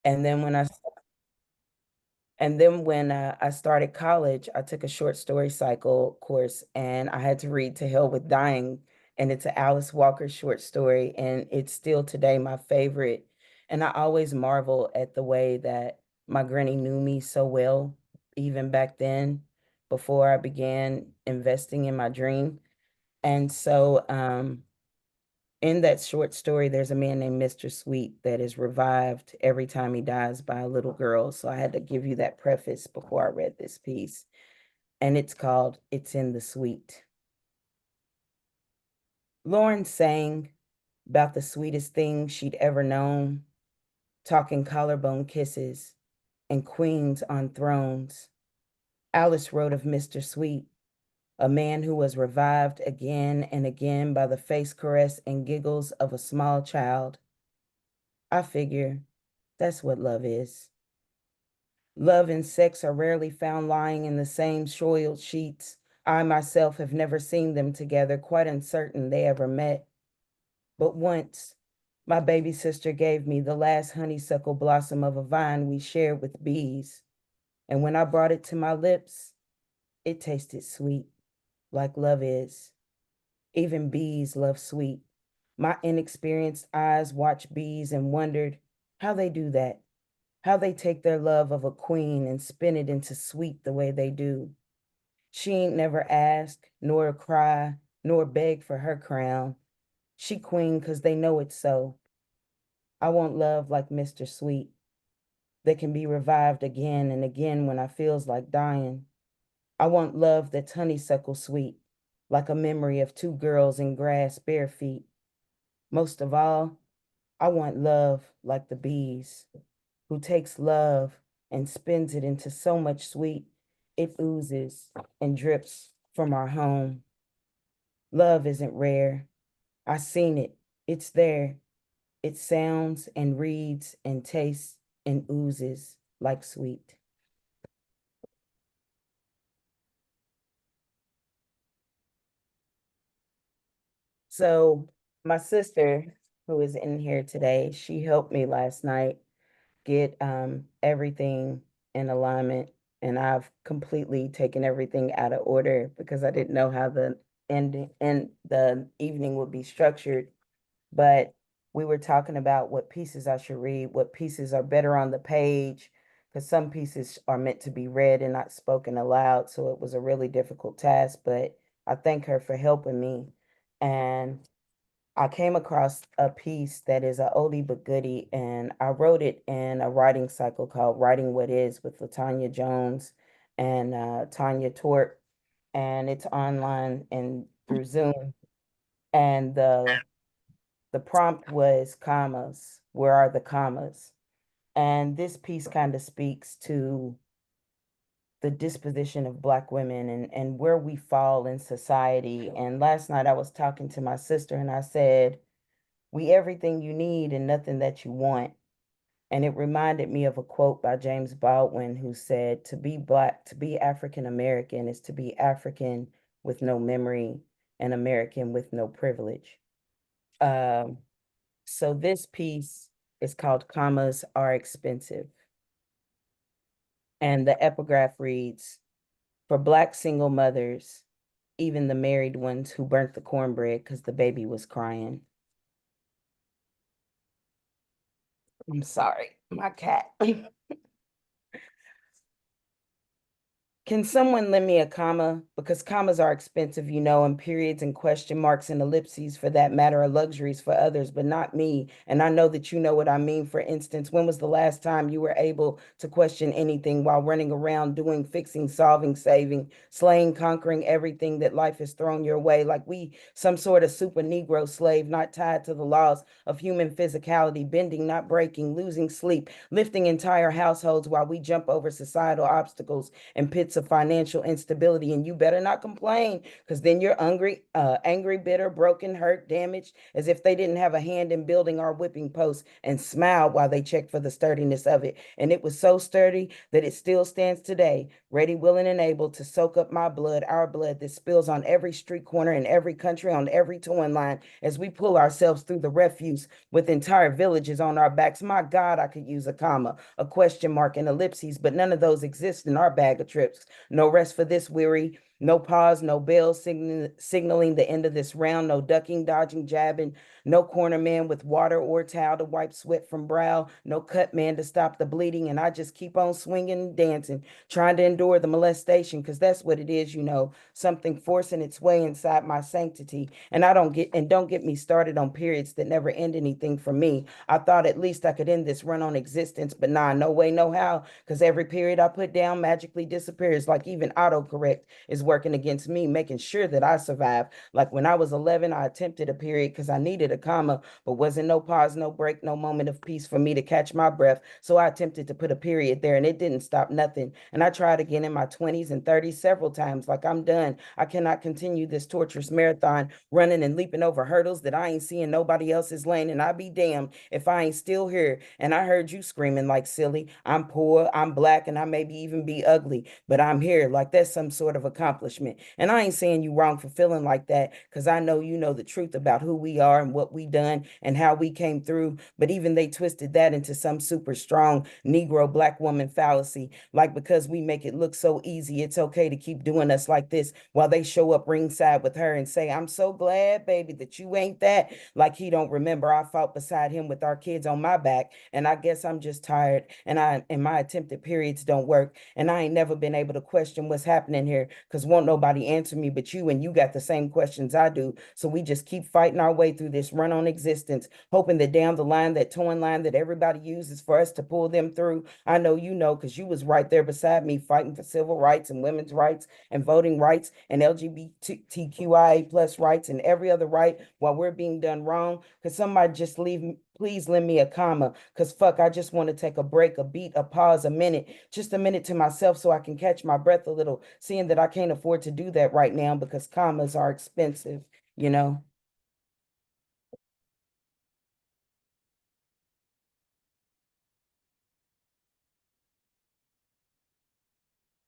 And then when I started college, I took a short story cycle course and I had to read To Hell with Dying. And it's an Alice Walker short story. And it's still today my favorite. And I always marvel at the way that my granny knew me so well, even back then, before I began investing in my dream. And so, in that short story, there's a man named Mr. Sweet that is revived every time he dies by a little girl. So I had to give you that preface before I read this piece. And it's called It's in the Sweet. Lauren sang about the sweetest thing she'd ever known, talking collarbone kisses and queens on thrones. Alice wrote of Mr. Sweet, a man who was revived again and again by the face caress and giggles of a small child. I figure that's what love is. Love and sex are rarely found lying in the same soiled sheets. I myself have never seen them together, quite uncertain they ever met. But once, my baby sister gave me the last honeysuckle blossom of a vine we shared with bees. And when I brought it to my lips, it tasted sweet, like love is. Even bees love sweet. My inexperienced eyes watched bees and wondered how they do that, how they take their love of a queen and spin it into sweet the way they do. She ain't never ask, nor cry, nor beg for her crown. She queen 'cause they know it's so. I want love like Mr. Sweet that can be revived again and again when I feels like dying. I want love that's honeysuckle sweet, like a memory of two girls in grass bare feet. Most of all, I want love like the bees, who takes love and spins it into so much sweet, it oozes and drips from our home. Love isn't rare. I seen it. It's there. It sounds and reads and tastes and oozes like sweet. So my sister, who is in here today, she helped me last night get everything in alignment, and I've completely taken everything out of order because I didn't know how the ending and the evening would be structured. But we were talking about what pieces I should read, what pieces are better on the page, because some pieces are meant to be read and not spoken aloud. So it was a really difficult task, but I thank her for helping me. And I came across a piece that is a oldie but goodie, and I wrote it in a writing cycle called Writing What Is with Latanya Jones and Tanya Tort, and it's online and through Zoom. And the prompt was commas. Where are the commas? And this piece kind of speaks to the disposition of Black women and where we fall in society. And last night I was talking to my sister and I said, we everything you need and nothing that you want. And it reminded me of a quote by James Baldwin who said, to be Black, to be African American is to be African with no memory and American with no privilege. Um, so this piece is called Commas Are Expensive. And the epigraph reads, for Black single mothers, even the married ones who burnt the cornbread because the baby was crying. I'm sorry, my cat. Can someone lend me a comma? Because commas are expensive, you know, and periods and question marks and ellipses for that matter are luxuries for others, but not me. And I know that you know what I mean. For instance, when was the last time you were able to question anything while running around doing, fixing, solving, saving, slaying, conquering everything that life has thrown your way, like we some sort of super Negro slave, not tied to the laws of human physicality, bending, not breaking, losing sleep, lifting entire households while we jump over societal obstacles and pits of financial instability, and you better not complain, because then you're angry, bitter, broken, hurt, damaged, as if they didn't have a hand in building our whipping post, and smiled while they checked for the sturdiness of it. And it was so sturdy that it still stands today, ready, willing, and able to soak up my blood, our blood that spills on every street corner in every country, on every towing line, as we pull ourselves through the refuse with entire villages on our backs. My God, I could use a comma, a question mark, and ellipses, but none of those exist in our bag of trips. No rest for this weary, no pause, no bell signaling the end of this round, no ducking, dodging, jabbing, no corner man with water or towel to wipe sweat from brow, no cut man to stop the bleeding. And I just keep on swinging and dancing, trying to endure the molestation, because that's what it is, something forcing its way inside my sanctity. And don't get me started on periods that never end anything for me. I thought at least I could end this run on existence, but nah, no way, no how, because every period I put down magically disappears, like even autocorrect is working against me, making sure that I survive. Like when I was 11, I attempted a period because I needed a comma, but wasn't no pause, no break, no moment of peace for me to catch my breath. So I attempted to put a period there, and it didn't stop nothing. And I tried again in my 20s and 30s several times. Like, I'm done. I cannot continue this torturous marathon, running and leaping over hurdles that I ain't seeing nobody else's lane. And I be damned if I ain't still here. And I heard you screaming like silly. I'm poor, I'm black, and I maybe even be ugly, but I'm here. Like that's some sort of accomplishment. And I ain't saying you wrong for feeling like that, because I know you know the truth about who we are and what we done and how we came through. But even they twisted that into some super strong Negro black woman fallacy. Like because we make it look so easy, it's okay to keep doing us like this, while they show up ringside with her and say, I'm so glad, baby, that you ain't that. Like he don't remember I fought beside him with our kids on my back. And I guess I'm just tired, and my attempted periods don't work. And I ain't never been able to question what's happening here, because won't nobody answer me but you, and you got the same questions I do. So we just keep fighting our way through this run on existence, hoping that down the line, that towing line that everybody uses for us to pull them through. I know you know, because you was right there beside me fighting for civil rights and women's rights and voting rights and LGBTQIA plus rights and every other right, while we're being done wrong. Because somebody just please lend me a comma, because fuck, I just want to take a break, a beat, a pause, a minute, just a minute to myself, so I can catch my breath a little, seeing that I can't afford to do that right now because commas are expensive, you know?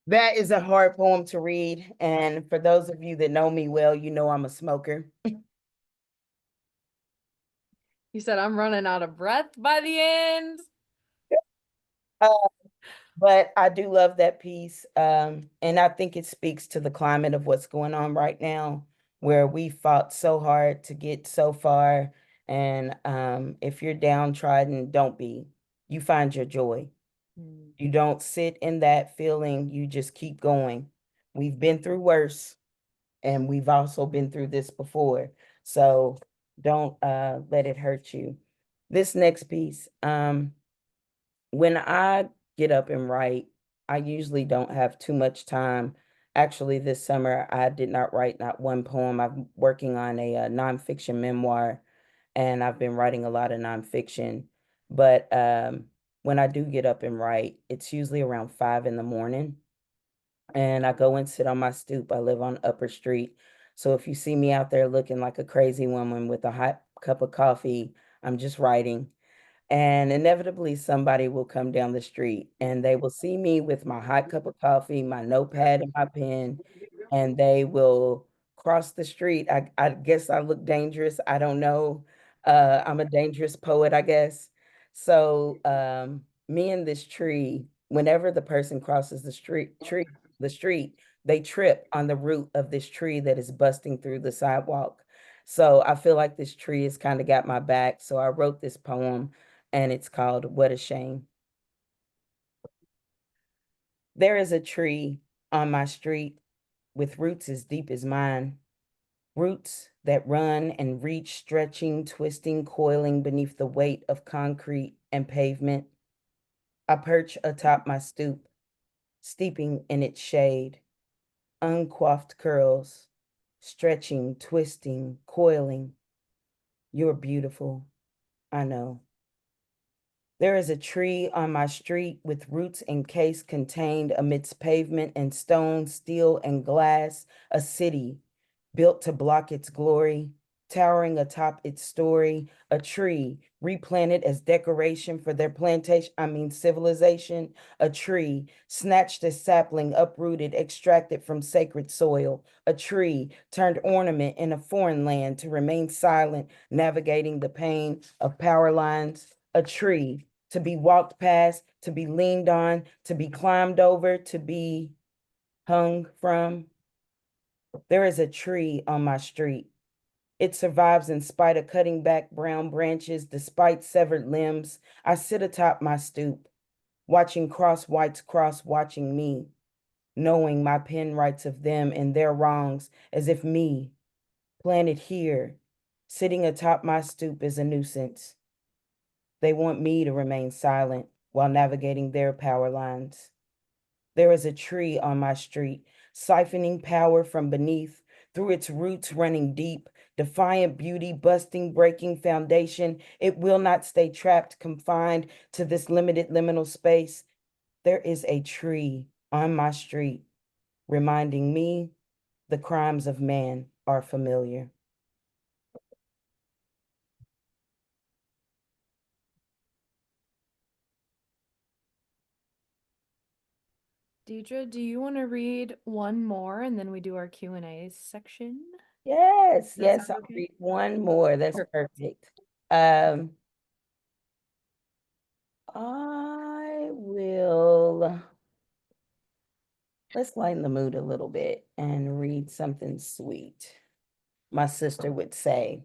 That is a hard poem to read. And for those of you that know me well, you know I'm a smoker. You said I'm running out of breath by the end. Uh, but I do love that piece. And I think it speaks to the climate of what's going on right now, where we fought so hard to get so far. And if you're downtrodden, don't be. You find your joy. Mm. You don't sit in that feeling, you just keep going. We've been through worse, and we've also been through this before. So don't let it hurt you. This next piece, when I get up and write, I usually don't have too much time. Actually, this summer I did not write not one poem. I'm working on a nonfiction memoir, and I've been writing a lot of nonfiction. But when I do get up and write, it's usually around 5 in the morning, and I go and sit on my stoop. I live on Upper Street. So if you see me out there looking like a crazy woman with a hot cup of coffee, I'm just writing. And inevitably, somebody will come down the street and they will see me with my hot cup of coffee, my notepad, and my pen, and they will cross the street. I guess I look dangerous. I don't know. I'm a dangerous poet, I guess. So me and this tree, whenever the person crosses the street, they trip on the root of this tree that is busting through the sidewalk. So I feel like this tree has kind of got my back. So I wrote this poem, and it's called What a Shame. There is a tree on my street with roots as deep as mine, roots that run and reach, stretching, twisting, coiling beneath the weight of concrete and pavement. I perch atop my stoop, steeping in its shade, uncoiffed curls, stretching, twisting, coiling. You're beautiful, I know. There is a tree on my street with roots encased contained amidst pavement and stone, steel and glass, a city built to block its glory, towering atop its story, a tree replanted as decoration for their civilization, a tree snatched as sapling, uprooted, extracted from sacred soil, a tree turned ornament in a foreign land to remain silent, navigating the pain of power lines, a tree to be walked past, to be leaned on, to be climbed over, to be hung from. There is a tree on my street. It survives in spite of cutting back brown branches, despite severed limbs. I sit atop my stoop, watching cross whites cross, watching me, knowing my pen writes of them and their wrongs, as if me, planted here, sitting atop my stoop is a nuisance. They want me to remain silent while navigating their power lines. There is a tree on my street, siphoning power from beneath, through its roots running deep, defiant beauty, busting, breaking foundation. It will not stay trapped, confined to this limited liminal space. There is a tree on my street, reminding me the crimes of man are familiar. Deidre, do you want to read one more and then we do our Q&A section? Yes, Does that yes, sound I'll okay? read one more. That's Perfect. perfect. I will, let's lighten the mood a little bit and read something sweet. My sister would say.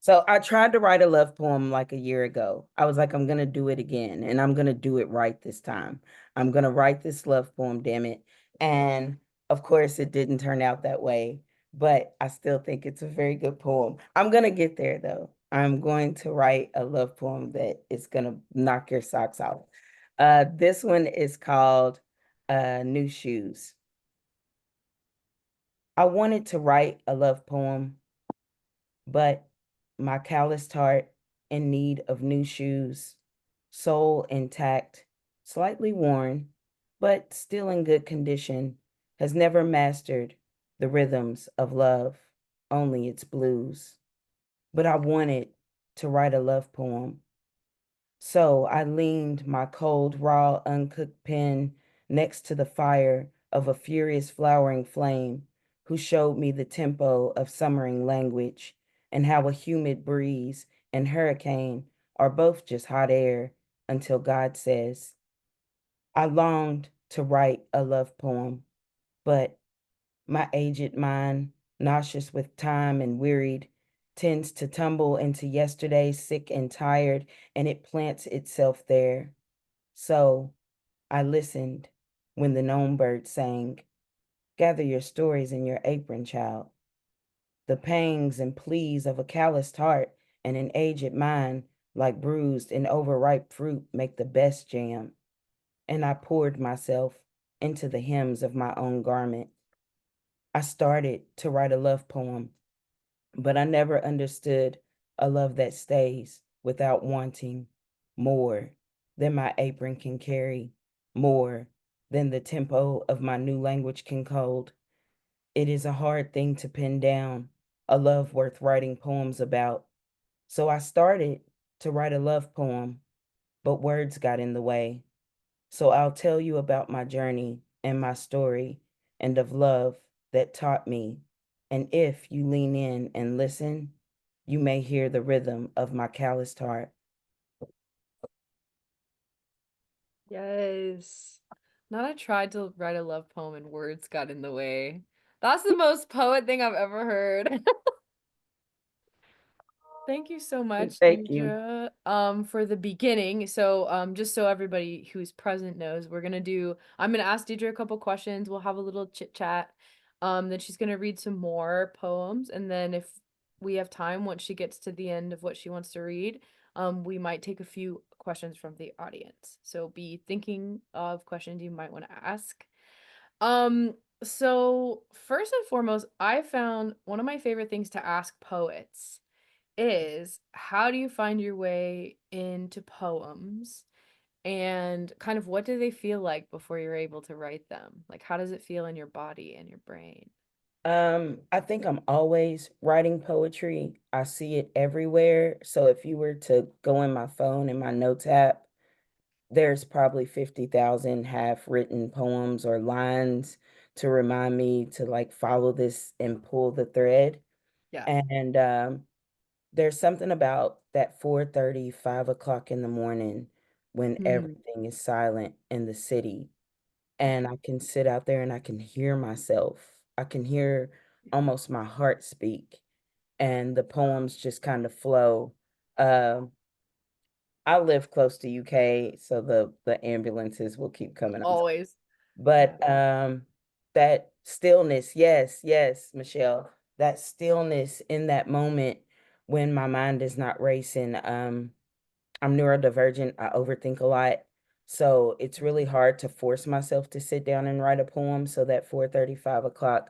So I tried to write a love poem like a year ago. I was like, I'm gonna do it again, and I'm gonna do it right this time. I'm gonna write this love poem, damn it. And of course, it didn't turn out that way, but I still think it's a very good poem. I'm gonna get there though. I'm going to write a love poem that is gonna knock your socks off. This one is called New Shoes. I wanted to write a love poem, but my calloused heart in need of new shoes, soul intact, slightly worn, but still in good condition, has never mastered the rhythms of love, only its blues. But I wanted to write a love poem. So I leaned my cold, raw, uncooked pen next to the fire of a furious flowering flame who showed me the tempo of summering language and how a humid breeze and hurricane are both just hot air until God says. I longed to write a love poem, but my aged mind, nauseous with time and wearied, tends to tumble into yesterday, sick and tired, and it plants itself there. So I listened when the gnome bird sang, gather your stories in your apron, child. The pangs and pleas of a calloused heart and an aged mind, like bruised and overripe fruit, make the best jam. And I poured myself into the hems of my own garment. I started to write a love poem, but I never understood a love that stays without wanting more than my apron can carry, more than the tempo of my new language can hold. It is a hard thing to pin down, a love worth writing poems about. So I started to write a love poem, but words got in the way. So I'll tell you about my journey and my story and of love that taught me. And if you lean in and listen, you may hear the rhythm of my calloused heart. Yes. Not I tried to write a love poem and words got in the way. That's the most poet thing I've ever heard. Thank you so much, Thank you. Deidre, for the beginning. So, just so everybody who's present knows, I'm gonna ask Deidre a couple questions. We'll have a little chit chat. Then she's gonna read some more poems, and then if we have time, once she gets to the end of what she wants to read, we might take a few questions from the audience. So be thinking of questions you might want to ask. So first and foremost, I found one of my favorite things to ask poets is, how do you find your way into poems? And kind of what do they feel like before you're able to write them? Like, how does it feel in your body and your brain? I think I'm always writing poetry. I see it everywhere. So if you were to go in my phone in my notes app, there's probably 50,000 half-written poems or lines to remind me to like follow this and pull the thread. Yeah. And there's something about that 4:30, 5 o'clock in the morning when Mm. everything is silent in the city. And I can sit out there and I can hear myself. I can hear almost my heart speak, and the poems just kind of flow. Um, I live close to UK, so the ambulances will keep coming on. Always. Yeah. But that stillness, yes, yes, Michelle, that stillness in that moment when my mind is not racing. I'm neurodivergent. I overthink a lot. So it's really hard to force myself to sit down and write a poem so that 4:30, 5 o'clock.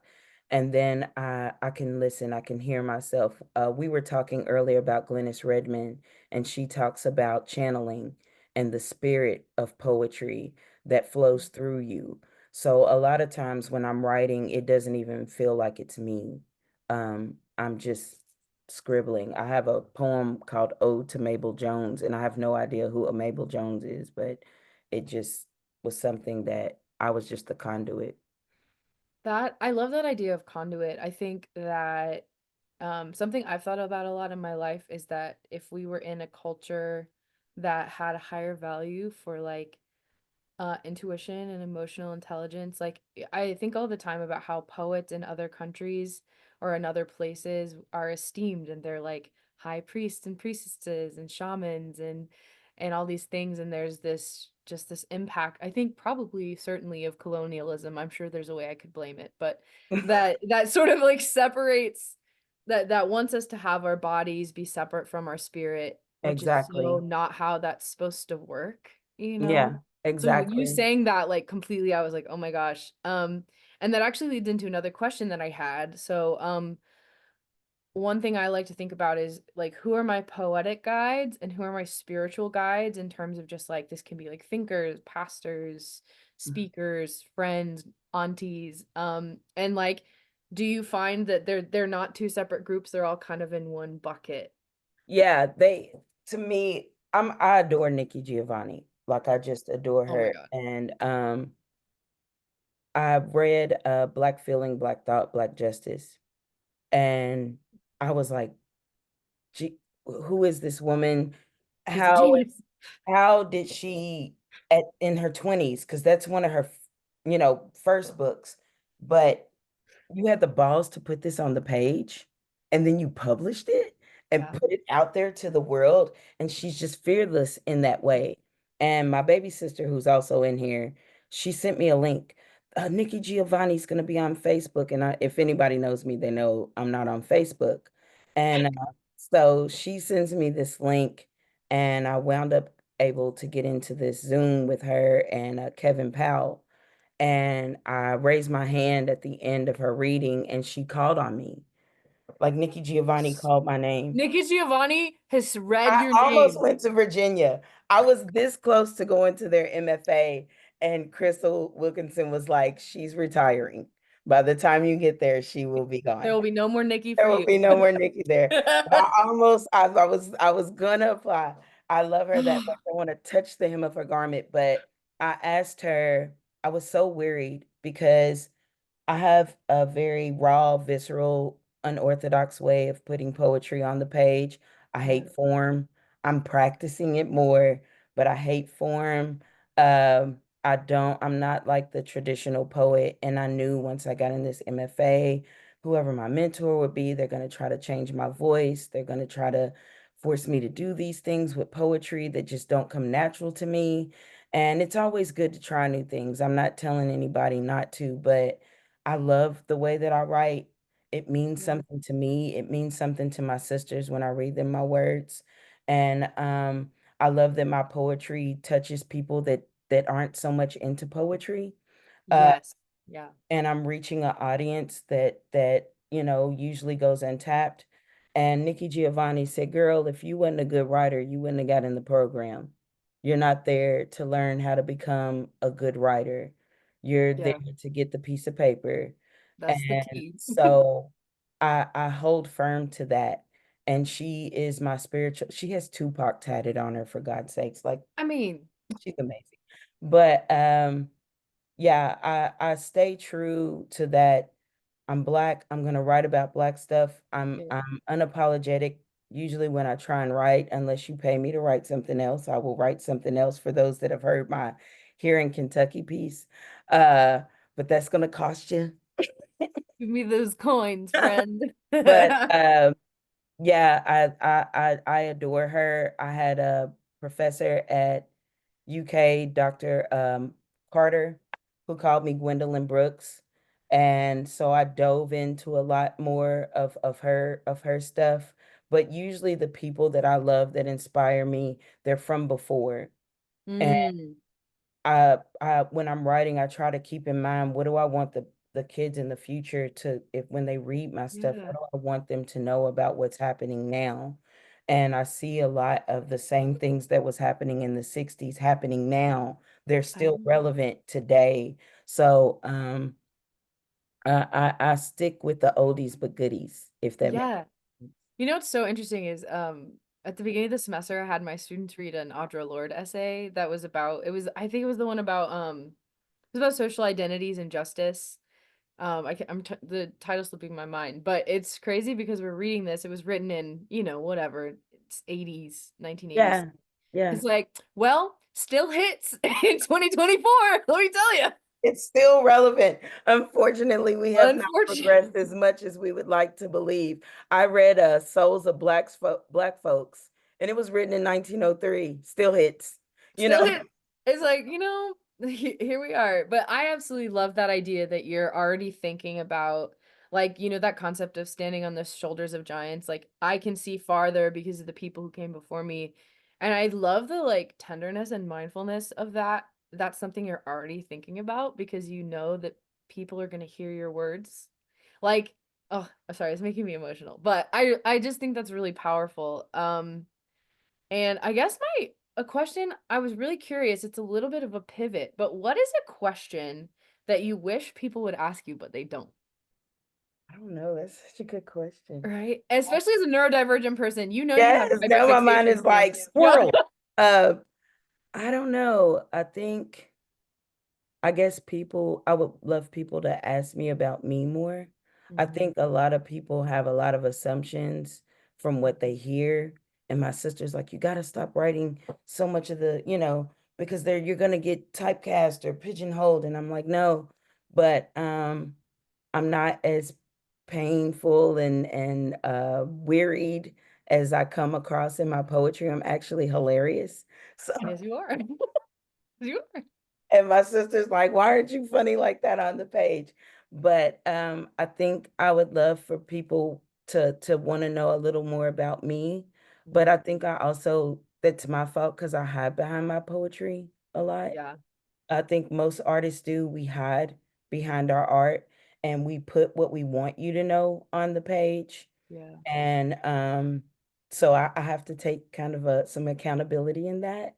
And then I can listen, I can hear myself. We were talking earlier about Glennis Redmond, and she talks about channeling and the spirit of poetry that flows through you. So a lot of times when I'm writing, it doesn't even feel like it's me. I'm just scribbling. I have a poem called Ode to Mabel Jones, and I have no idea who a Mabel Jones is, but it just was something that I was just the conduit. That I love that idea of conduit. I think that something I've thought about a lot in my life is that if we were in a culture that had a higher value for like intuition and emotional intelligence. Like I think all the time about how poets in other countries or in other places are esteemed and they're like high priests and priestesses and shamans and all these things and there's this just this impact. I think probably certainly of colonialism. I'm sure there's a way I could blame it, but that sort of like separates that wants us to have our bodies be separate from our spirit, which is so Exactly. not how that's supposed to work, you know? Yeah, So you exactly. saying that like completely, I was like, oh my gosh. And that actually leads into another question that I had. So, one thing I like to think about is like who are my poetic guides and who are my spiritual guides in terms of just like this can be like thinkers, pastors, speakers, friends, aunties. And like, do you find that they're not two separate groups, they're all kind of in one bucket? Yeah, to me, I adore Nikki Giovanni. Like I just adore Oh my her. God. And I've read Black Feeling, Black Thought, Black Justice. And I was like, gee, who is this woman? She's a How genius. how did she at in her 20s, because that's one of her first books, but you had the balls to put this on the page and then you published it and Yeah. put it out there to the world, and she's just fearless in that way. And my baby sister, who's also in here, she sent me a link. Nikki Giovanni's going to be on Facebook, and if anybody knows me, they know I'm not on Facebook. And so she sends me this link, and I wound up able to get into this Zoom with her and Kevin Powell, and I raised my hand at the end of her reading, and she called on me. Like Nikki Giovanni called my name. Nikki Giovanni has read I your almost name. went to Virginia. I was this close to going to their MFA, and Crystal Wilkinson was like, she's retiring. By the time you get there, she will be There gone. will be no more Nikki There for will you. be no more Nikki there. But I was gonna apply. I love her that much. I want to touch the hem of her garment, but I asked her, I was so worried because I have a very raw, visceral, unorthodox way of putting poetry on the page. I Yeah. hate form. I'm practicing it more, but I hate form. I'm not like the traditional poet. And I knew once I got in this MFA, whoever my mentor would be, they're going to try to change my voice. They're going to try to force me to do these things with poetry that just don't come natural to me. And it's always good to try new things. I'm not telling anybody not to, but I love the way that I write. It means Yeah. something to me. It means something to my sisters when I read them my words. And I love that my poetry touches people that aren't so much into poetry. Uh, Yes. Yeah. and I'm reaching an audience that usually goes untapped. And Nikki Giovanni said, "Girl, if you wasn't a good writer, you wouldn't have got in the program. You're not there to learn how to become a good writer. You're there Yeah, to get the piece of paper." that's the And key. so I hold firm to that. And she is my spiritual, she has Tupac tatted on her, for God's sakes. Like, I mean, she's amazing. But yeah, I stay true to that. I'm black. I'm gonna write about black stuff. yeah. I'm unapologetic usually when I try and write, unless you pay me to write something else. I will write something else for those that have heard my Here in Kentucky piece. Uh, but that's gonna cost you. Give me those coins, friend. But yeah, I adore her. I had a professor at UK, Dr. Carter, who called me Gwendolyn Brooks. And so I dove into a lot more of her stuff. But usually the people that I love that inspire me, they're from before. And Mm, when I'm writing, I try to keep in mind, what do I want the kids in the future to, if when they read my stuff, what yeah. do I want them to know about what's happening now? And I see a lot of the same things that was happening in the 60s happening now. They're I still relevant today. So I stick with the oldies but goodies, if that makes yeah. sense. You know what's so interesting is at the beginning of the semester I had my students read an Audre Lorde essay that was about I think it was the one about it was about social identities and justice. The title slipping my mind, but it's crazy because we're reading this. It was written in, whatever, it's 80s, 1980s. Yeah, yeah. It's like, well, still hits in 2024, let me tell you. It's still relevant. Unfortunately, we have not Unfortunately, progressed as much as we would like to believe. I read Souls of Black Folks, and it was written in 1903. Still hits, you still know. hit. It's like, here we are. But I absolutely love that idea that you're already thinking about, like, that concept of standing on the shoulders of giants. Like, I can see farther because of the people who came before me. And I love the like tenderness and mindfulness of that. That's something you're already thinking about because you know that people are going to hear your words. Like, oh, I'm sorry, it's making me emotional. But I just think that's really powerful. And I guess my a question I was really curious, it's a little bit of a pivot, but what is a question that you wish people would ask you but they don't? I don't know. That's such a good question. Right? Especially as a neurodivergent person, you have Yes, now my mind hyperfixation is to like yeah. squirrel. Uh, I don't know. I guess I would love people to ask me about me more. I Mhm. think a lot of people have a lot of assumptions from what they hear. And my sister's like, you got to stop writing so much of because you're going to get typecast or pigeonholed. And I'm like, no, but I'm not as painful and wearied as I come across in my poetry. I'm actually hilarious. So Yes, you are. You are. and my sister's like, why aren't you funny like that on the page? But I think I would love for people to want to know a little more about me. But Mhm. I think I also, that's my fault because I hide behind my poetry a lot. Yeah. I think most artists do. We hide behind our art and we put what we want you to know on the page. Yeah. And so I have to take kind of some accountability in that.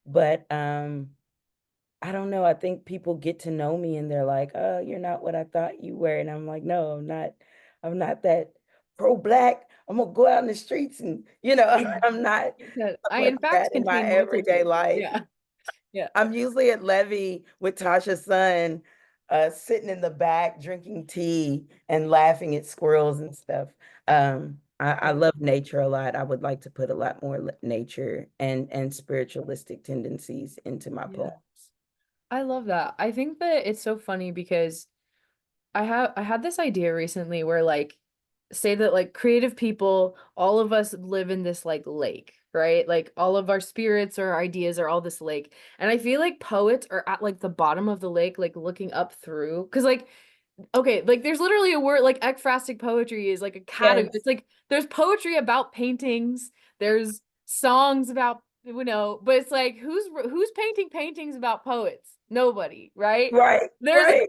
But I don't know. I think people get to know me and they're like, "Oh, you're not what I thought you were." And I'm like, "No, I'm not. I'm not that pro-black. I'm gonna go out in the streets and, Mhm. I'm not You said, I like in fact that in my contain everyday multitudes. life." Yeah. Yeah. I'm usually at Levy with Tasha's son, sitting in the back drinking tea and laughing at squirrels and stuff. I Yeah. love nature a lot. I would like to put a lot more nature and spiritualistic tendencies into my Yeah. poems. I love that. I think that it's so funny because I had this idea recently where like say that like creative people, all of us live in this like lake, right? Like all of our spirits or ideas are all this lake. And I feel like poets are at like the bottom of the lake, like looking up through. Cause like, okay, like there's literally a word like ekphrastic poetry is like a category. Yes. It's like there's poetry about paintings, there's songs about but it's like who's painting paintings about poets? Nobody, right? Right, There's right.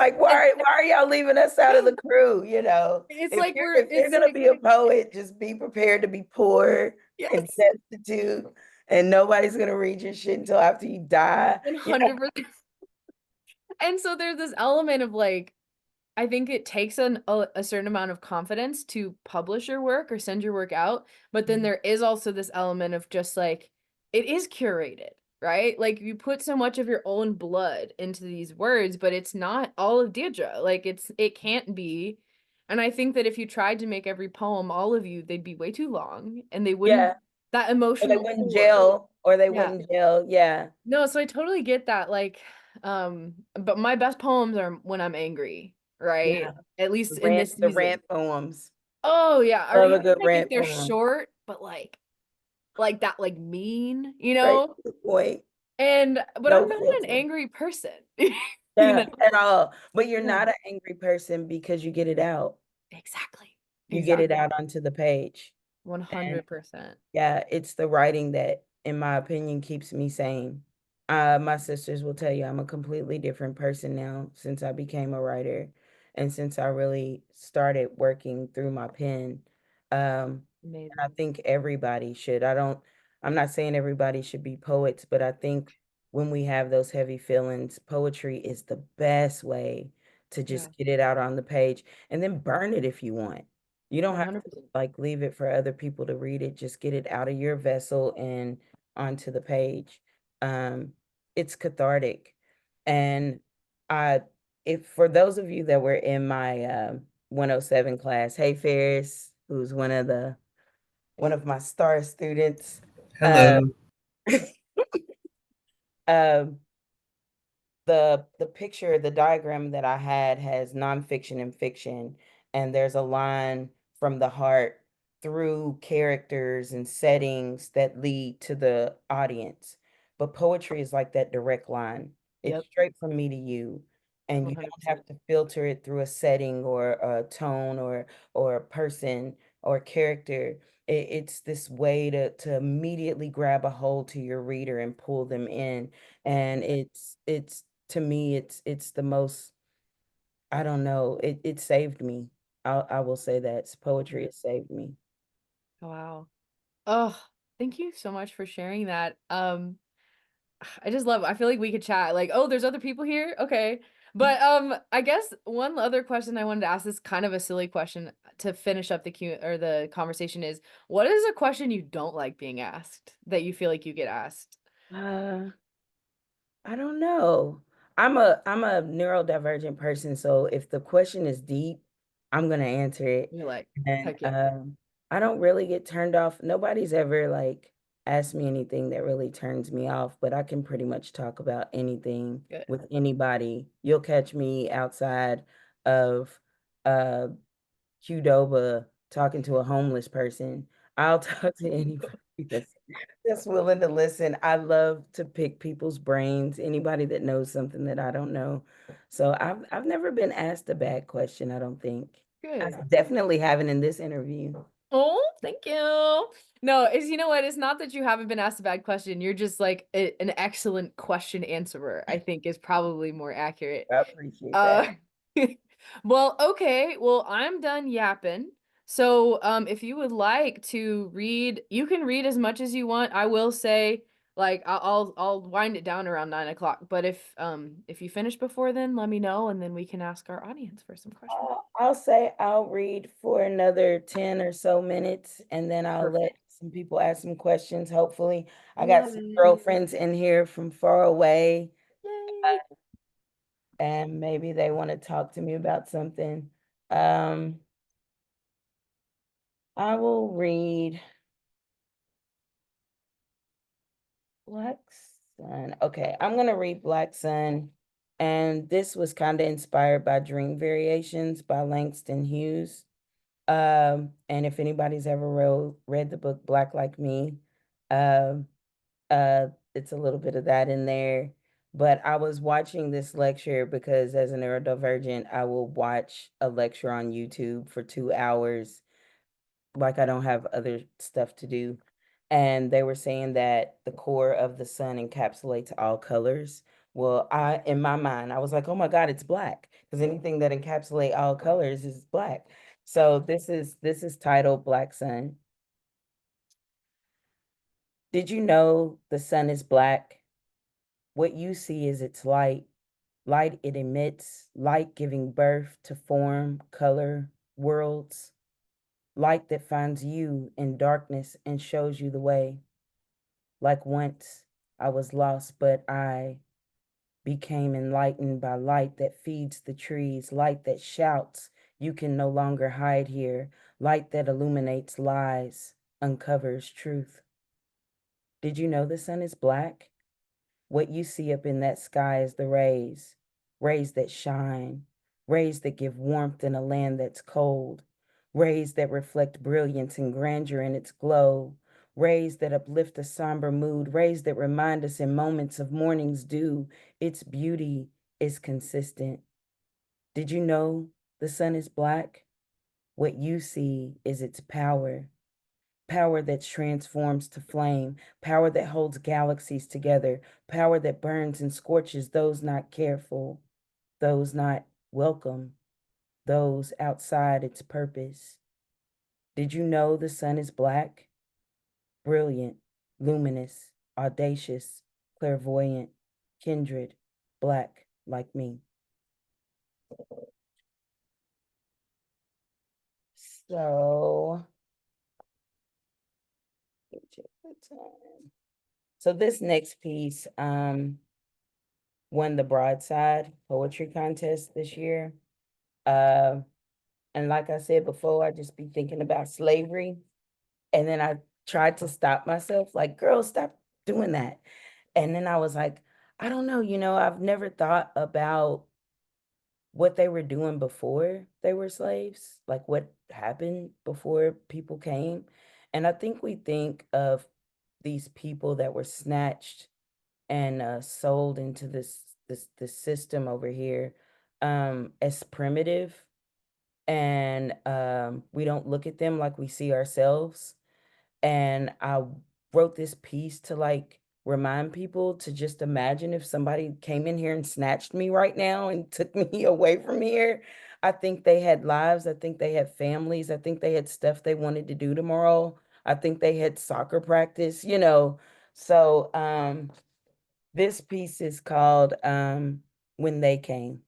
Like, why are y'all leaving us out of the crew? You know, It's like if you're it's gonna be a poet, just be prepared to be poor and yes, destitute, and nobody's gonna read your shit until after you die. You know? 100%. And so there's this element of like, I think it takes a certain amount of confidence to publish your work or send your work out, but then there is also this element of just like it is curated, right? Like you put so much of your own blood into these words, but it's not all of Deidra. Like it can't be. And I think that if you tried to make every poem all of you, they'd be way too long and they wouldn't Yeah, that or they emotional wouldn't core. jail, or they Yeah. wouldn't jail. Yeah, No, so I totally get that. Like, but my best poems are when I'm angry, right? yeah. At least in this The season. rant poems. Oh yeah, or Love even a good like if rant they're poem. short, but like that, like mean, Straight to the point. And but I'm No not an filter. angry person, you know? Yeah, at all. But you're Yeah, not an angry person because you get it out. exactly, You get it exactly, out onto the page. And 100%. yeah, it's the writing that, in my opinion, keeps me sane. My sisters will tell you I'm a completely different person now since I became a writer and since I really started working through my pen. I Amazing. think everybody should. I'm not saying everybody should be poets, but I think when we have those heavy feelings, poetry is the best way to Yeah, just get it out on the page and then burn it if you want. You don't have to 100%. like leave it for other people to read it. Just get it out of your vessel and onto the page. Um, it's cathartic. And I if for those of you that were in my 107 class, hey Ferris, who's one of my star students. Uh, Hello. um, the picture, the diagram that I had has nonfiction and fiction, and there's a line from the heart through characters and settings that lead to the audience. But poetry is like that direct line. It's Yep, straight from me to you, and you don't 100%. have to filter it through a setting or a tone or a person or character. It's this way to immediately grab a hold to your reader and pull them in, and it's to me it's the most, I don't know, it saved me. I will say that poetry has saved me. Wow. Oh, thank you so much for sharing that. I just love I feel like we could chat like, "Oh, there's other people here? Okay." But, I guess one other question I wanted to ask, this kind of a silly question to finish up the Q or the conversation is, what is a question you don't like being asked that you feel like you get asked? uh I don't know. I'm a neurodivergent person, so if the question is deep, I'm gonna answer it. You're like, And "Heck yeah." I don't really get turned off. Nobody's ever like asked me anything that really turns me off, but I can pretty much talk about anything Good. with anybody. You'll catch me outside of uh Qdoba talking to a homeless person. I'll talk to anybody that's willing to listen. I love to pick people's brains, anybody that knows something that I don't know. So I've never been asked a bad question, I don't think. I Good. definitely haven't in this interview. Oh, thank you. No, is you know what? It's not that you haven't been asked a bad question. You're just like an excellent question answerer, I think is probably more accurate. I appreciate Uh, that. well, okay. Well, I'm done yapping. So, if you would like to read, you can read as much as you want. I will say, like, I'll wind it down around 9 o'clock. But if you finish before then, let me know, and then we can ask our audience for some questions. I'll say I'll read for another 10 or so minutes and then I'll let Perfect. some people ask some questions. Hopefully, I got Love some it. girlfriends in here from far away, Yay. and maybe they want to talk to me about something. Um, I will read Black Sun. Okay, I'm gonna read Black Sun, and this was kind of inspired by Dream Variations by Langston Hughes. And if anybody's ever read the book Black Like Me, um, it's a little bit of that in there. But I was watching this lecture because as a neurodivergent, I will watch a lecture on YouTube for 2 hours, like I don't have other stuff to do. And they were saying that the core of the sun encapsulates all colors, Well, in my mind, I was like, oh my God, it's black. Because anything that encapsulate all colors is black. So this is titled Black Sun. Did you know the sun is black? What you see is its light, light it emits, light giving birth to form, color, worlds, light that finds you in darkness and shows you the way. Like once I was lost, but I became enlightened by light that feeds the trees, light that shouts, you can no longer hide here, light that illuminates lies, uncovers truth. Did you know the sun is black? What you see up in that sky is the rays, rays that shine, rays that give warmth in a land that's cold, rays that reflect brilliance and grandeur in its glow, rays that uplift a somber mood, rays that remind us in moments of morning's dew, its beauty is consistent. Did you know the sun is black? What you see is its power, power that transforms to flame, power that holds galaxies together, power that burns and scorches those not careful, those not welcome, those outside its purpose. Did you know the sun is black? Brilliant, luminous, audacious, clairvoyant, kindred, black like me. So, check the time. So this next piece, won the broadside poetry contest this year. Uh, and like I said before, I just be thinking about slavery. And then I tried to stop myself, like, girl, stop doing that. And then I was like, I don't know, I've never thought about what they were doing before they were slaves, like what happened before people came. And I think we think of these people that were snatched and sold into this system over here as primitive, and we don't look at them like we see ourselves. And I wrote this piece to like remind people to just imagine if somebody came in here and snatched me right now and took me away from here. I think they had lives. I think they had families. I think they had stuff they wanted to do tomorrow. I think they had soccer practice. So this piece is called When They Came.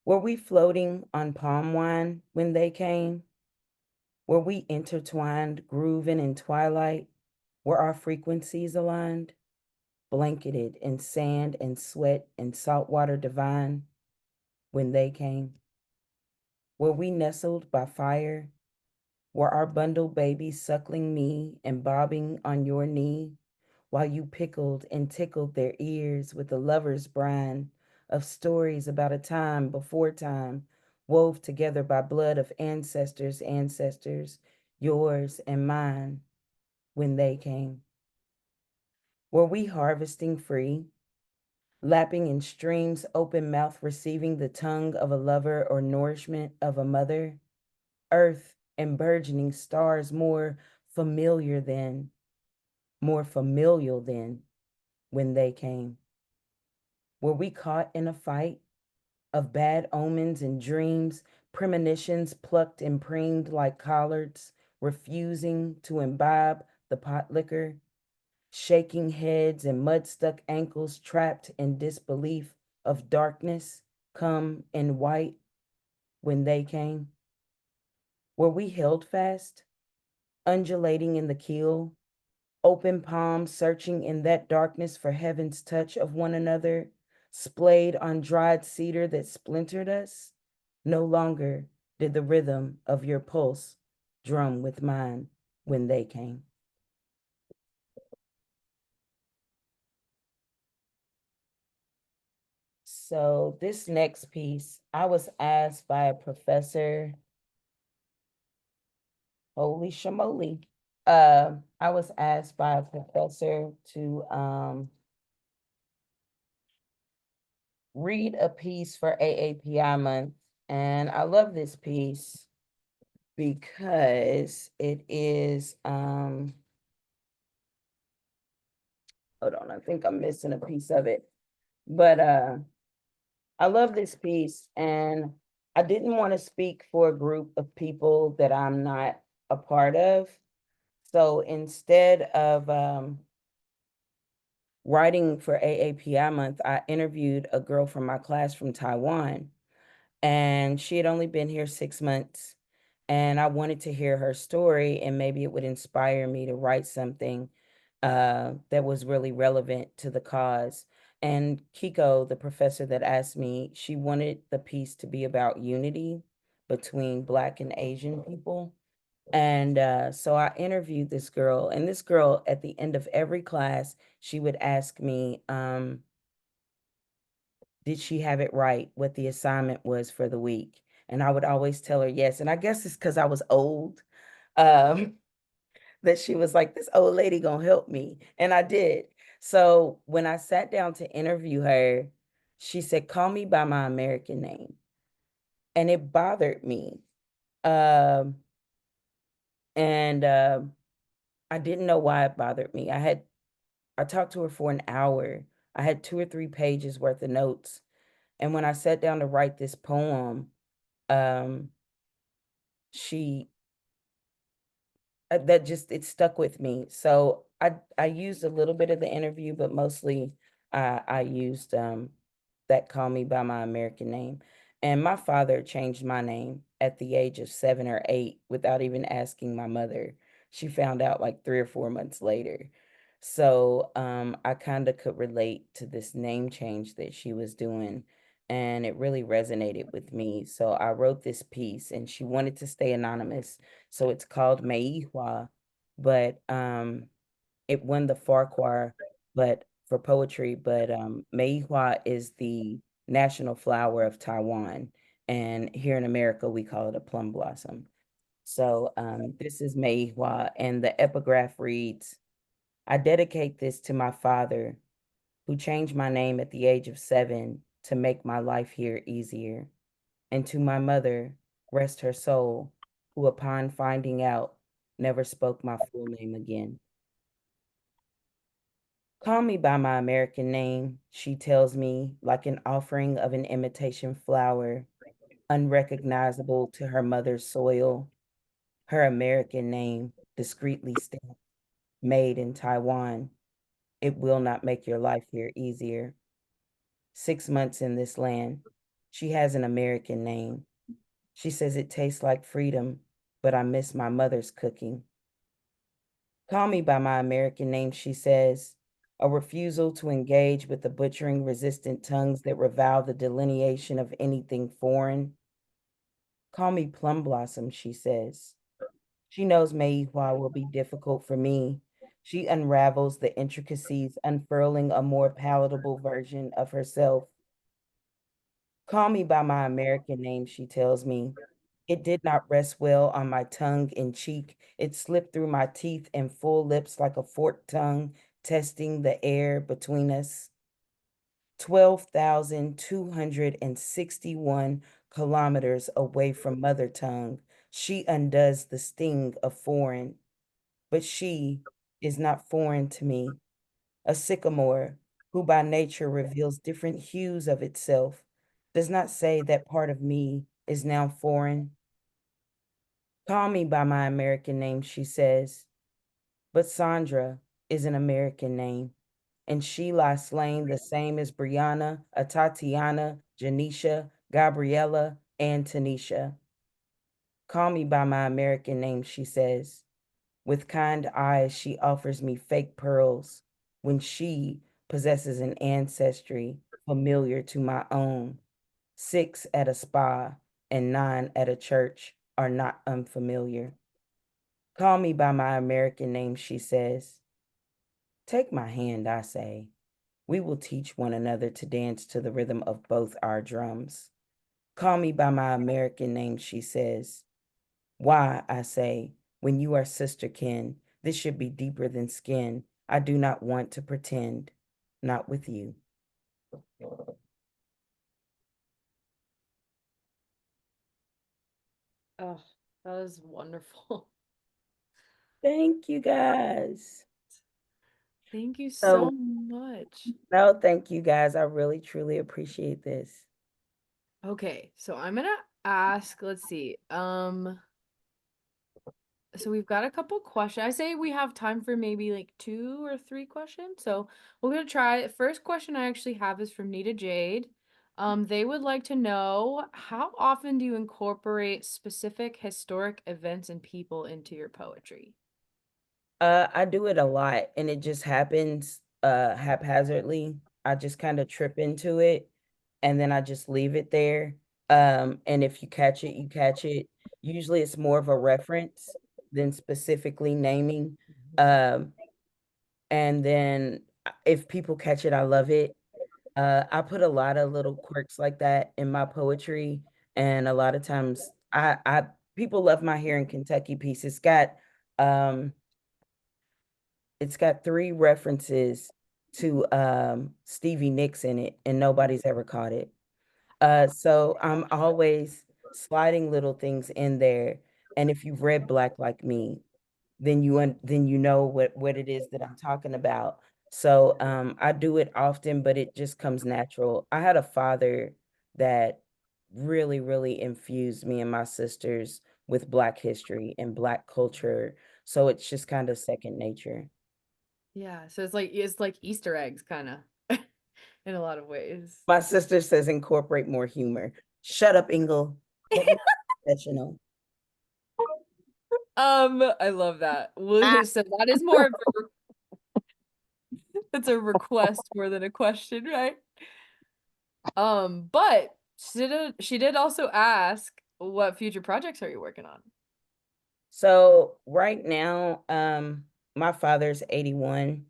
Were we floating on palm wine when they came? Were we intertwined, grooving in twilight? Were our frequencies aligned? Blanketed in sand and sweat and saltwater divine when they came? Were we nestled by fire? Were our bundle babies suckling me and bobbing on your knee while you pickled and tickled their ears with the lover's brine of stories about a time before time, wove together by blood of ancestors, yours and mine, when they came? Were we harvesting free, lapping in streams, open mouth, receiving the tongue of a lover or nourishment of a mother? Earth and burgeoning stars more familial than when they came. Were we caught in a fight of bad omens and dreams, premonitions plucked and preened like collards, refusing to imbibe the pot liquor, shaking heads and mud-stuck ankles trapped in disbelief of darkness come in white when they came? Were we held fast, undulating in the keel, open palms searching in that darkness for heaven's touch of one another, splayed on dried cedar that splintered us? No longer did the rhythm of your pulse drum with mine when they came. So this next piece, I was asked by a professor, holy shamoly. I was asked by a professor to read a piece for AAPI month. And I love this piece because it is Hold on, I think I'm missing a piece of it. But I love this piece, and I didn't want to speak for a group of people that I'm not a part of. So instead of writing for AAPI month, I interviewed a girl from my class from Taiwan, and she had only been here 6 months. And I wanted to hear her story, and maybe it would inspire me to write something that was really relevant to the cause. And Kiko, the professor that asked me, she wanted the piece to be about unity between Black and Asian people. And so I interviewed this girl, and this girl, at the end of every class, she would ask me, did she have it right, what the assignment was for the week? And I would always tell her yes. And I guess it's because I was old, um, that she was like, this old lady gonna help me. And I did. So when I sat down to interview her, she said, call me by my American name. And it bothered me. Um, and I didn't know why it bothered me. I talked to her for an hour. I had 2 or 3 pages worth of notes. And when I sat down to write this poem, um, she that just it stuck with me. So I used a little bit of the interview, but mostly I used that call me by my American name. And my father changed my name at the age of 7 or 8 without even asking my mother. She found out like 3 or 4 months later. So I kind of could relate to this name change that she was doing, and it really resonated with me. So I wrote this piece, and she wanted to stay anonymous, so it's called Meihua, but it won the Farquhar, but for poetry, but Meihua is the national flower of Taiwan, and here in America we call it a plum blossom. So this is Meihua, and the epigraph reads, I dedicate this to my father, who changed my name at the age of 7 to make my life here easier, and to my mother, rest her soul, who upon finding out never spoke my full name again. Call me by my American name, she tells me, like an offering of an imitation flower, unrecognizable to her mother's soil. Her American name, discreetly stamped, made in Taiwan. It will not make your life here easier. 6 months in this land. She has an American name. She says it tastes like freedom, but I miss my mother's cooking. Call me by my American name, she says, a refusal to engage with the butchering resistant tongues that revile the delineation of anything foreign. Call me Plum Blossom, she says. She knows Meihua will be difficult for me. She unravels the intricacies, unfurling a more palatable version of herself. Call me by my American name, she tells me. It did not rest well on my tongue and cheek. It slipped through my teeth and full lips like a forked tongue, testing the air between us. 12,261 kilometers away from mother tongue, she undoes the sting of foreign, but she is not foreign to me. A sycamore, who by nature reveals different hues of itself, does not say that part of me is now foreign. Call me by my American name, she says. But Sandra is an American name, and she lies slain the same as Brianna, Tatiana, Janisha, Gabriella, and Tanisha. Call me by my American name, she says. With kind eyes, she offers me fake pearls when she possesses an ancestry familiar to my own. 6 at a spa and 9 at a church are not unfamiliar. Call me by my American name, she says. Take my hand, I say. We will teach one another to dance to the rhythm of both our drums. Call me by my American name, she says. Why, I say, when you are sister kin, this should be deeper than skin. I do not want to pretend, not with you. Oh, that was wonderful. Thank you guys. Thank you so So, much. no, thank you guys. I really, truly appreciate this. Okay, so I'm gonna ask, let's see. So we've got a couple questions. I say we have time for maybe like two or three questions. So we're gonna try. The first question I actually have is from Nita Jade. They would like to know, how often do you incorporate specific historic events and people into your poetry? I do it a lot and it just happens haphazardly. I just kind of trip into it and then I just leave it there. And if you catch it, you catch it. Usually it's more of a reference than specifically naming. Um, and then if people catch it, I love it. I put a lot of little quirks like that in my poetry, and a lot of times I people love my Here in Kentucky piece. Um it's got three references to Stevie Nicks in it, and nobody's ever caught it. So I'm always sliding little things in there. And if you've read Black Like Me, then you know what it is that I'm talking about. So I do it often, but it just comes natural. I had a father that really, really infused me and my sisters with Black history and Black culture. So it's just kind of second nature. Yeah, so it's like Easter eggs kind of in a lot of ways. My sister says incorporate more humor. Shut up, Ingle. Let me be professional. I love that. So that is more of that's a request more than a question, right? But she did also ask, what future projects are you working on? So right now, my father's 81,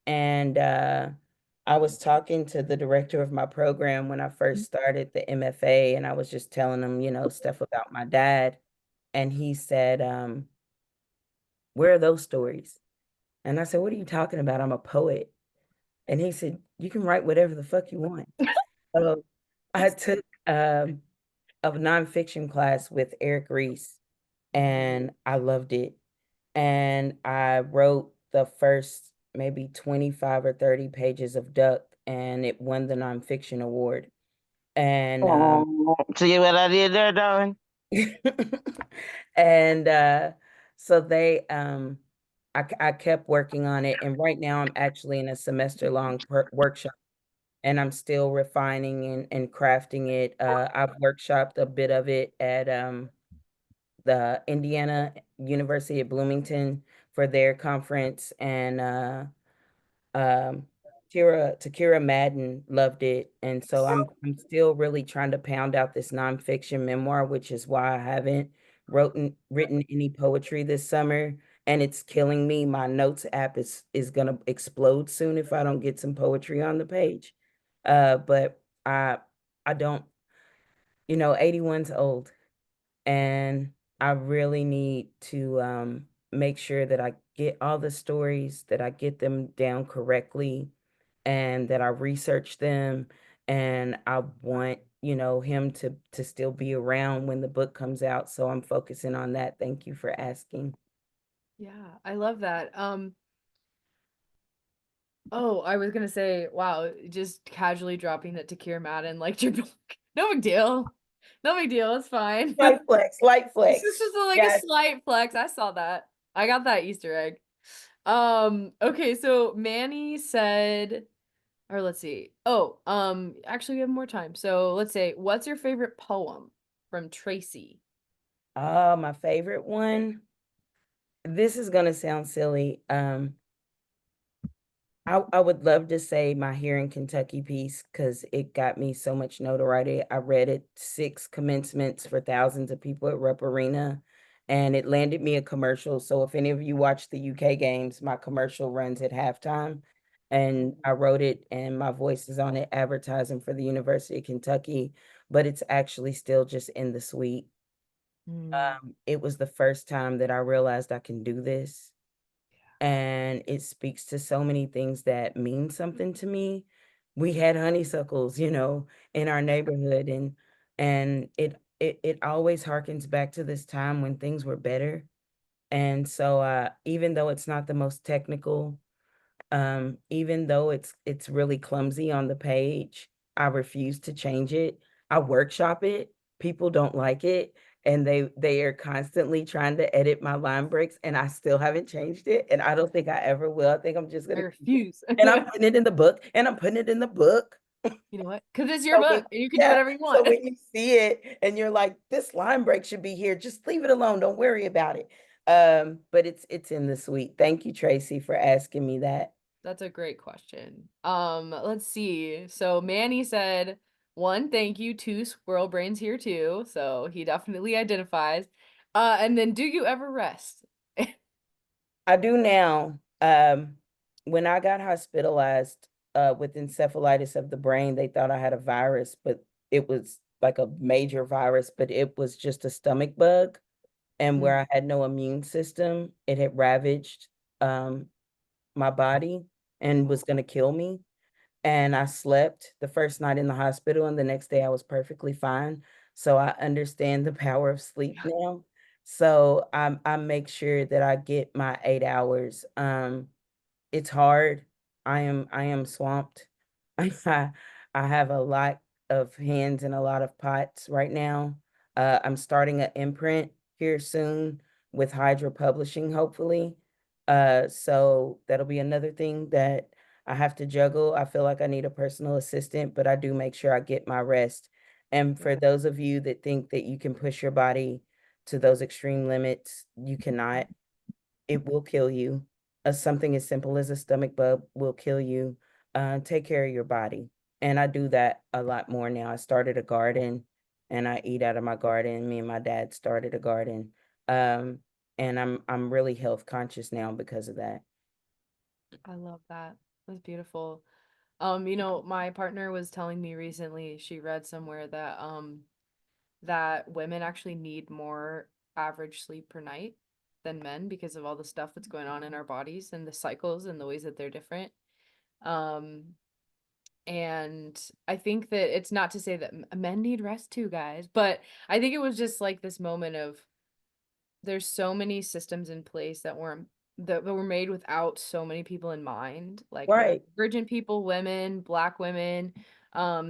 and I was talking to the director of my program when I first started the MFA, and I was just telling him, stuff about my dad, and he said, "Where are those stories?" And I said, "What are you talking about? I'm a poet." And he said, "You can write whatever the fuck you want." So I took a nonfiction class with Eric Reese, and I loved it. And I wrote the first maybe 25 or 30 pages of Duck, and it won the nonfiction award. And Oh, see what I did there, darling? and so I kept working on it, and right now I'm actually in a semester long workshop, and I'm still refining and crafting it. I've workshopped a bit of it at the Indiana University of Bloomington for their conference, and um, Takira Madden loved it, and so I'm still really trying to pound out this nonfiction memoir, which is why I haven't written any poetry this summer, and it's killing me. My notes app is gonna explode soon if I don't get some poetry on the page. But I don't, 81's old, and I really need to make sure that I get all the stories, that I get them down correctly, and that I research them. And I want, him to still be around when the book comes out. So I'm focusing on that. Thank you for asking. Yeah, I love that. Oh, I was gonna say, wow, just casually dropping that Takir Madden liked your book. No big deal. No big deal. It's fine. Light flex, light This flex. is just like a Yes. slight flex. I saw that. I got that Easter egg. Okay, so Manny said, or let's see. Oh, actually we have more time. So let's say, what's your favorite poem from Tracy? Oh, my favorite one. This is gonna sound silly. I would love to say my Here in Kentucky piece because it got me so much notoriety. I read it 6 commencements for thousands of people at Rupp Arena, and it landed me a commercial. So if any of you watch the UK games, my commercial runs at halftime, and I wrote it, and my voice is on it, advertising for the University of Kentucky. But it's actually still just in the suite. Hmm. It was the first time that I realized I can do this, and it speaks to so many things that mean something to me. We had honeysuckles, in our neighborhood, and it always harkens back to this time when things were better. And so even though it's not the most technical, Even though it's really clumsy on the page, I refuse to change it. I workshop it. People don't like it, and they are constantly trying to edit my line breaks, and I still haven't changed it, and I don't think I ever will. I think I'm just I gonna keep it. refuse. And I'm putting it in the book, and I'm putting it in the book. You know what? Because it's your So book when, and you can do yeah, whatever you so want. when you see it and you're like, this line break should be here, just leave it alone. Don't worry about it. But it's in the suite. Thank you, Tracy, for asking me that. That's a great question. Let's see. So Manny said, one, thank you, two squirrel brains here too. So he definitely identifies. And then do you ever rest? I do now. When I got hospitalized with encephalitis of the brain, they thought I had a virus, but it was like a major virus, but it was just a stomach bug. And Mm, where I had no immune system, it had ravaged um, my body and was going to kill me. And I slept the first night in the hospital, and the next day I was perfectly fine. So I understand the power of sleep yeah, now. So I make sure that I get my 8 hours. It's hard. I am swamped. I I have a lot of hands and a lot of pots right now. I'm starting an imprint here soon with Hydra Publishing, hopefully. So that'll be another thing that I have to juggle. I feel like I need a personal assistant, but I do make sure I get my rest. And for yeah. those of you that think that you can push your body to those extreme limits, you cannot. It will kill you. Something as simple as a stomach bug will kill you. Take care of your body. And I do that a lot more now. I started a garden and I eat out of my garden. Me and my dad started a garden. Um, and I'm really health conscious now because of that. I love that. That's beautiful. My partner was telling me recently, she read somewhere that women actually need more average sleep per night than men because of all the stuff that's going on in our bodies and the cycles and the ways that they're different. Um, and I think that it's not to say that men need rest too, guys, but I think it was just like this moment of there's so many systems in place that were made without so many people in mind, like Right. neurodivergent people, women, black women,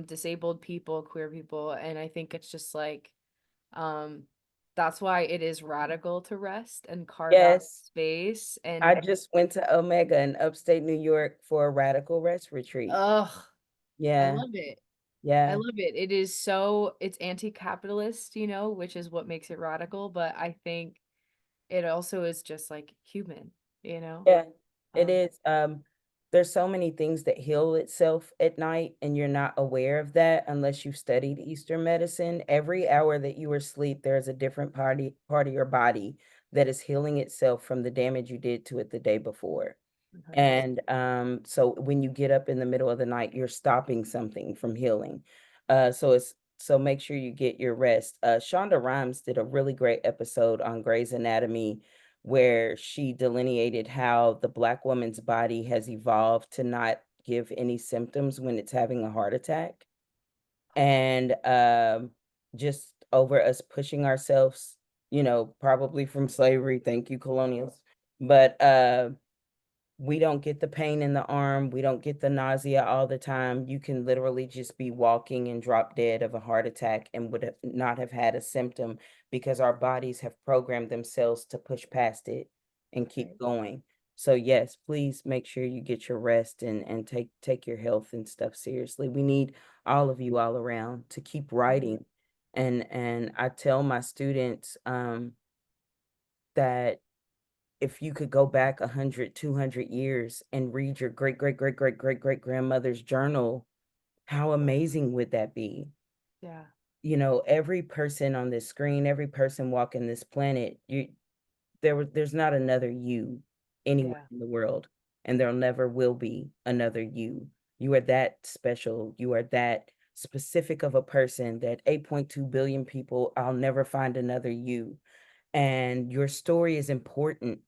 disabled people, queer people, and I think it's just like um, that's why it is radical to rest and carve out Yes. space. I And just went to Omega in upstate New York for a radical rest retreat. ugh, I Yeah. love it. I Yeah. love it. It's anti-capitalist, which is what makes it radical, but I think it also is just like human, you know? Yeah, it Um, is. There's so many things that heal itself at night, and you're not aware of that unless you've studied Eastern medicine. Every hour that you are asleep, there's a different part of your body that is healing itself from the damage you did to it the day before. 100%. And so when you get up in the middle of the night, you're stopping something from healing. So make sure you get your rest. Shonda Rhimes did a really great episode on Grey's Anatomy where she delineated how the Black woman's body has evolved to not give any symptoms when it's having a heart attack. And just over us pushing ourselves, probably from slavery. Thank you, colonials. But we don't get the pain in the arm. We don't get the nausea all the time. You can literally just be walking and drop dead of a heart attack and would have not have had a symptom because our bodies have programmed themselves to push past it and Right. keep going. So yes, please make sure you get your rest and take your health and stuff seriously. We need all of you all around to keep Mhm. writing. And I tell my students that if you could go back 100, 200 years and read your great, great, great, great, great, great grandmother's journal, how amazing would that be? Yeah. Every person on this screen, every person walking this planet, there's not another you anywhere Yeah. in the world, and there never will be another you. You are that special. You are that specific of a person that 8.2 billion people, I'll never find another you. And your story is important.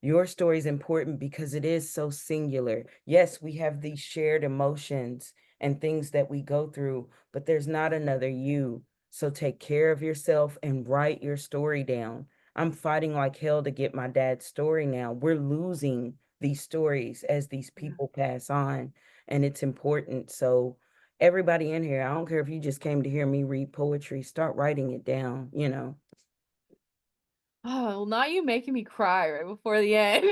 Your story is important because it is so singular. Yes, we have these shared emotions and things that we go through, but there's not another you. So take care of yourself and write your story down. I'm fighting like hell to get my dad's story now. We're losing these stories as these people pass on, and it's important. So everybody in here, I don't care if you just came to hear me read poetry, start writing it down, you know. Oh, well, now you making me cry right before the end.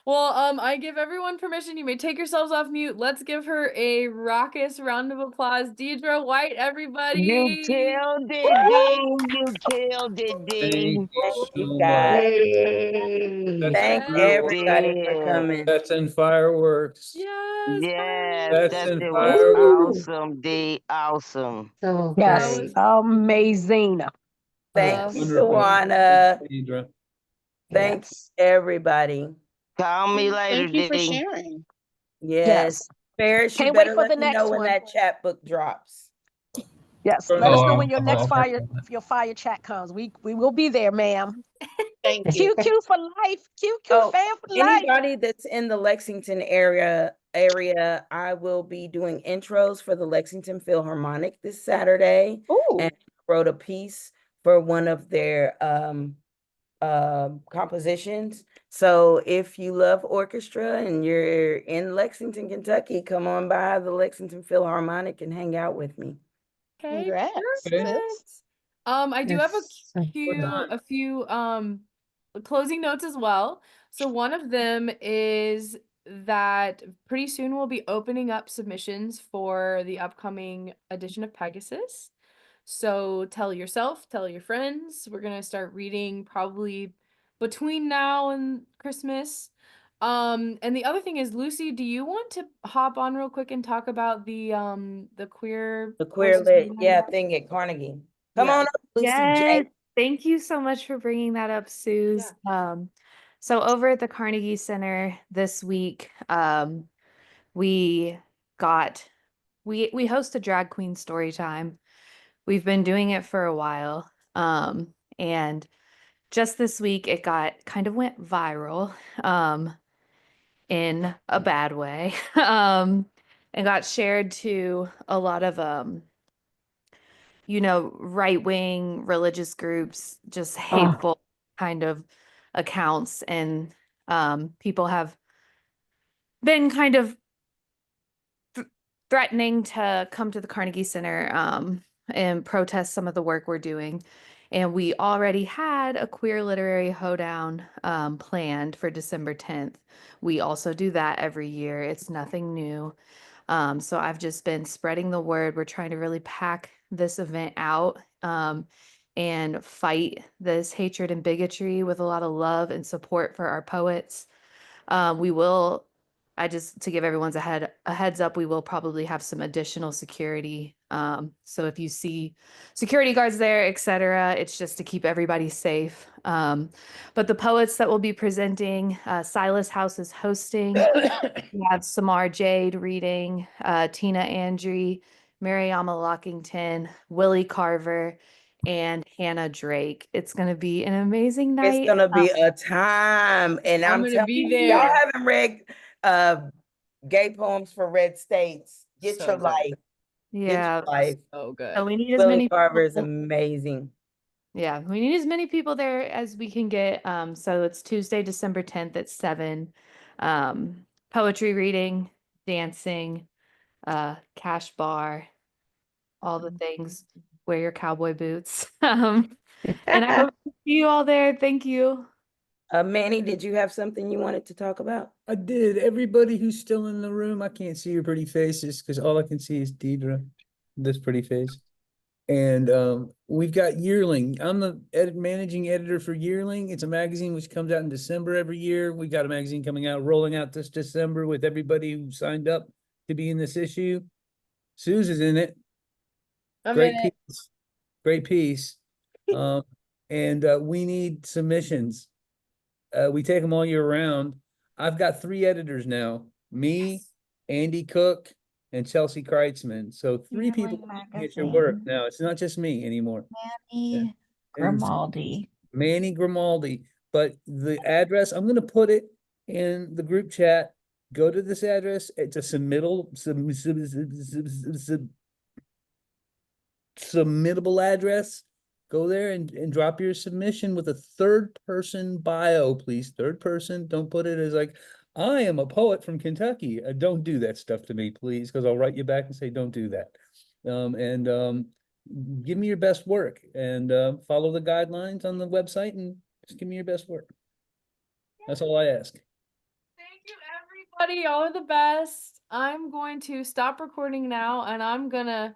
Well, I give everyone permission. You may take yourselves off mute. Let's give her a raucous round of applause. Deidra White, You everybody. killed it, D. You killed it, Thank D. you Thank you so much. guys. That's Thank You Yes. everybody for did. coming. That's in fireworks. Yes, Yes, That's that fireworks. in shit was fireworks. awesome, D. Awesome. So That Yes, great. was amazing. Thank you, Yes. Wonderful. Thank Tawana. you, Deidre. Thank you, Yes. everybody. Call me later, Thank you for D. sharing. Yes. Yes. Ferris, you Can't wait better for the let me know next when one. that chapbook drops. Yes. Let us know Oh, when your next I'll work on that. fire chat comes. We will be there, ma'am. Thank you. QQ for life. QQ Oh, fan for life. anybody that's in the Lexington area, I will be doing intros for the Lexington Philharmonic this Saturday, and Ooh, wrote a piece for one of their compositions. So if you love orchestra and you're in Lexington, Kentucky, come on by the Lexington Philharmonic and hang out with me. Okay, congrats, Okay. perfect. sis. I do have Yes. a few closing notes as well. So one of them is that pretty soon we'll be opening up submissions for the upcoming edition of Pegasus. So tell yourself, tell your friends. We're gonna start reading probably between now and Christmas. And the other thing is, Lucy, do you want to hop on real quick and talk about the queer The Queer voices Lit, movement? yeah, thing at Carnegie. Come Yeah. on up, Lucy Yes, J. thank you so much for bringing that up, Suze. So over at the Carnegie Center this week, we got we host a drag queen story time. We've been doing it for a while, and just this week it got kind of went viral, in a bad way, and got shared to a lot of right-wing religious groups, just hateful kind of accounts. And people have been kind of threatening to come to the Carnegie Center and protest some of the work we're doing. And we already had a queer literary hoedown planned for December 10th. We also do that every year. It's nothing new. So I've just been spreading the word. We're trying to really pack this event out and fight this hatred and bigotry with a lot of love and support for our poets. We will, I just to give everyone's a heads up, we will probably have some additional security. So if you see security guards there, etc., it's just to keep everybody safe. But the poets that will be presenting, Silas House is hosting. We have Samar Jade reading, Tina Andre, Mariama Lockington, Willie Carver, and Hannah Drake. It's going to be an amazing It's night. gonna be a time, and I'm I'm gonna telling be you, y'all there. haven't read uh gay poems for red states. Get So your good. life. Get your Yeah. life. So So good. we need as Willie many Carver is people. amazing. Yeah, we need as many people there as we can get. So it's Tuesday, December 10th at 7. Poetry reading, dancing, cash bar, all the things. Wear your cowboy boots. And I hope to see you all there. Thank you. Manny, did you have something you wanted to talk about? I did. Everybody who's still in the room, I can't see your pretty faces because all I can see is Deidre, this pretty face. And we've got Yearling. I'm the managing editor for Yearling. It's a magazine which comes out in December every year. We got a magazine coming out, rolling out this December with everybody who signed up to be in this issue. Suze is in it. I'm in Great it. piece. Great piece. And we need submissions. We take them all year round. I've got 3 editors now, me, Andy Cook, and Chelsea Kreitzman. So 3 people Yearling get your work magazine. now. It's not just me anymore. Manny And Grimaldi. Manny Grimaldi. But the address, I'm going to put it in the group chat. Go to this address. It's a submittable address. Go there and drop your submission with a third person bio, please. Third person. Don't put it as like, I am a poet from Kentucky. Don't do that stuff to me, please, because I'll write you back and say, don't do that. Give me your best work and follow the guidelines on the website and just give me your best work. That's all I ask. Thank you, everybody. Y'all are the best. I'm going to stop recording now, and I'm gonna